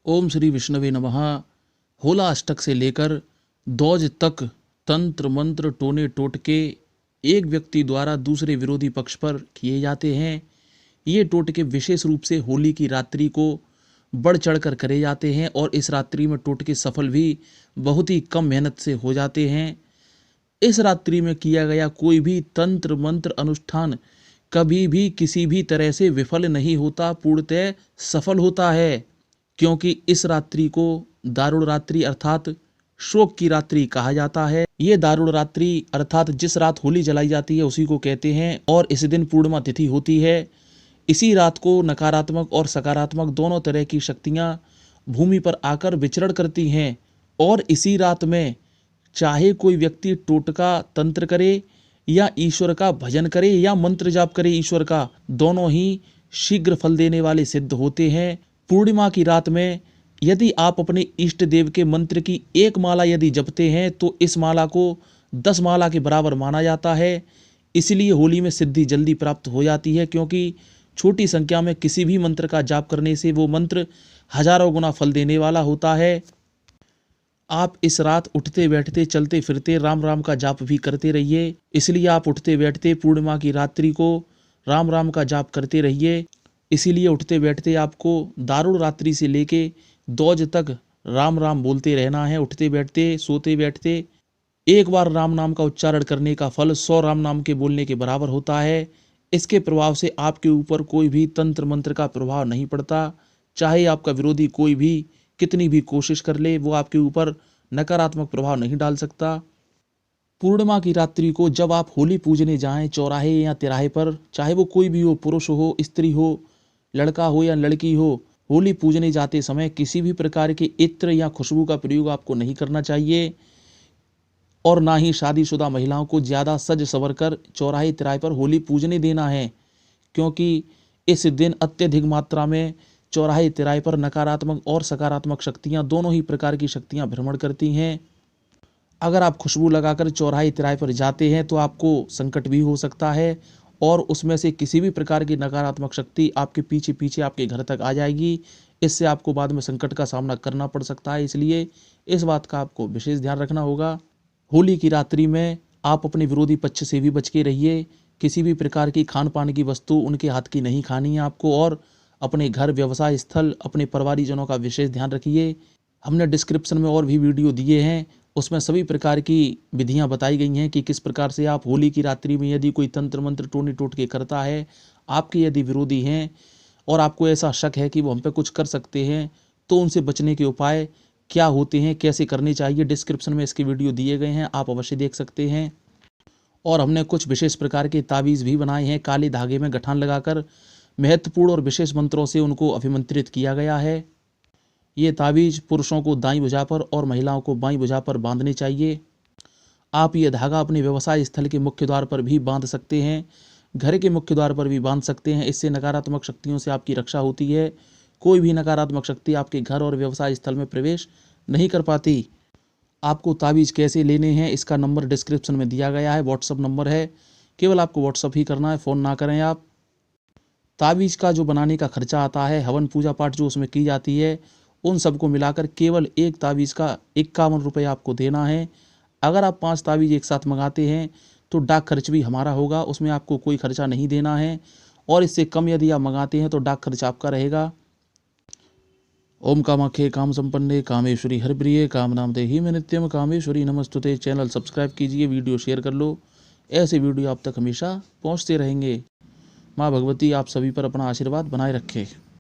ओम श्री विष्णवे नमः। होला अष्टक से लेकर दौज तक तंत्र मंत्र टोने टोटके एक व्यक्ति द्वारा दूसरे विरोधी पक्ष पर किए जाते हैं। ये टोटके विशेष रूप से होली की रात्रि को बढ़ चढ़कर करे जाते हैं और इस रात्रि में टोटके सफल भी बहुत ही कम मेहनत से हो जाते हैं। इस रात्रि में किया गया कोई भी तंत्र मंत्र अनुष्ठान कभी भी किसी भी तरह से विफल नहीं होता, पूर्णतः सफल होता है, क्योंकि इस रात्रि को दारुण रात्रि अर्थात शोक की रात्रि कहा जाता है। ये दारुण रात्रि अर्थात जिस रात होली जलाई जाती है उसी को कहते हैं और इस दिन पूर्णिमा तिथि होती है। इसी रात को नकारात्मक और सकारात्मक दोनों तरह की शक्तियां भूमि पर आकर विचरण करती हैं और इसी रात में चाहे कोई व्यक्ति टोटका तंत्र करे या ईश्वर का भजन करे या मंत्र जाप करे ईश्वर का, दोनों ही शीघ्र फल देने वाले सिद्ध होते हैं। पूर्णिमा की रात में यदि आप अपने इष्ट देव के मंत्र की एक माला यदि जपते हैं तो इस माला को 10 माला के बराबर माना जाता है। इसलिए होली में सिद्धि जल्दी प्राप्त हो जाती है, क्योंकि छोटी संख्या में किसी भी मंत्र का जाप करने से वो मंत्र हजारों गुना फल देने वाला होता है। आप इस रात उठते बैठते चलते फिरते राम राम का जाप भी करते रहिए। इसलिए आप उठते बैठते पूर्णिमा की रात्रि को राम राम का जाप करते रहिए। इसीलिए उठते बैठते आपको दारुण रात्रि से लेके दौज तक राम राम बोलते रहना है। उठते बैठते सोते बैठते एक बार राम नाम का उच्चारण करने का फल 100 राम नाम के बोलने के बराबर होता है। इसके प्रभाव से आपके ऊपर कोई भी तंत्र मंत्र का प्रभाव नहीं पड़ता। चाहे आपका विरोधी कोई भी कितनी भी कोशिश कर ले, वो आपके ऊपर नकारात्मक प्रभाव नहीं डाल सकता। पूर्णिमा की रात्रि को जब आप होली पूजने जाएं चौराहे या तिराहे पर, चाहे वो कोई भी हो, पुरुष हो, स्त्री हो, लड़का हो या लड़की हो, होली पूजने जाते समय किसी भी प्रकार के इत्र या खुशबू का प्रयोग आपको नहीं करना चाहिए और ना ही शादीशुदा महिलाओं को ज़्यादा सज संवर कर चौराहे तिराहे पर होली पूजने देना है, क्योंकि इस दिन अत्यधिक मात्रा में चौराहे तिराहे पर नकारात्मक और सकारात्मक शक्तियां दोनों ही प्रकार की शक्तियां भ्रमण करती हैं। अगर आप खुशबू लगाकर चौराहे तिराहे पर जाते हैं तो आपको संकट भी हो सकता है और उसमें से किसी भी प्रकार की नकारात्मक शक्ति आपके पीछे पीछे आपके घर तक आ जाएगी। इससे आपको बाद में संकट का सामना करना पड़ सकता है। इसलिए इस बात का आपको विशेष ध्यान रखना होगा। होली की रात्रि में आप अपने विरोधी पक्ष से भी बच के रहिए। किसी भी प्रकार की खान पान की वस्तु उनके हाथ की नहीं खानी है आपको और अपने घर, व्यवसाय स्थल, अपने परिवारीजनों का विशेष ध्यान रखिए। हमने डिस्क्रिप्शन में और भी वीडियो दिए हैं, उसमें सभी प्रकार की विधियां बताई गई हैं कि किस प्रकार से आप होली की रात्रि में यदि कोई तंत्र मंत्र टोने टोटके करता है, आपके यदि विरोधी हैं और आपको ऐसा शक है कि वो हम पे कुछ कर सकते हैं, तो उनसे बचने के उपाय क्या होते हैं, कैसे करने चाहिए, डिस्क्रिप्शन में इसके वीडियो दिए गए हैं, आप अवश्य देख सकते हैं। और हमने कुछ विशेष प्रकार के ताबीज़ भी बनाए हैं, काले धागे में गठान लगाकर महत्वपूर्ण और विशेष मंत्रों से उनको अभिमंत्रित किया गया है। ये ताबीज पुरुषों को दाईं भुजा पर और महिलाओं को बाईं भुजा पर बांधने चाहिए। आप ये धागा अपने व्यवसाय स्थल के मुख्य द्वार पर भी बांध सकते हैं, घर के मुख्य द्वार पर भी बांध सकते हैं। इससे नकारात्मक शक्तियों से आपकी रक्षा होती है। कोई भी नकारात्मक शक्ति आपके घर और व्यवसाय स्थल में प्रवेश नहीं कर पाती। आपको ताबीज़ कैसे लेने हैं इसका नंबर डिस्क्रिप्शन में दिया गया है, व्हाट्सअप नंबर है, केवल आपको व्हाट्सअप ही करना है, फ़ोन ना करें आप। ताबीज़ का जो बनाने का खर्चा आता है, हवन पूजा पाठ जो उसमें की जाती है, उन सबको मिलाकर केवल एक ताबीज़ का 51 रुपये आपको देना है। अगर आप 5 ताबीज़ एक साथ मंगाते हैं तो डाक खर्च भी हमारा होगा, उसमें आपको कोई खर्चा नहीं देना है और इससे कम यदि आप मंगाते हैं तो डाक खर्च आपका रहेगा। ओम कामाख्ये काम संपन्ने कामेश्वरी हरप्रिये कामनाम देहि में नित्यम कामेश्वरी नमस्तुते। चैनल सब्सक्राइब कीजिए, वीडियो शेयर कर लो, ऐसे वीडियो आप तक हमेशा पहुँचते रहेंगे। माँ भगवती आप सभी पर अपना आशीर्वाद बनाए रखे।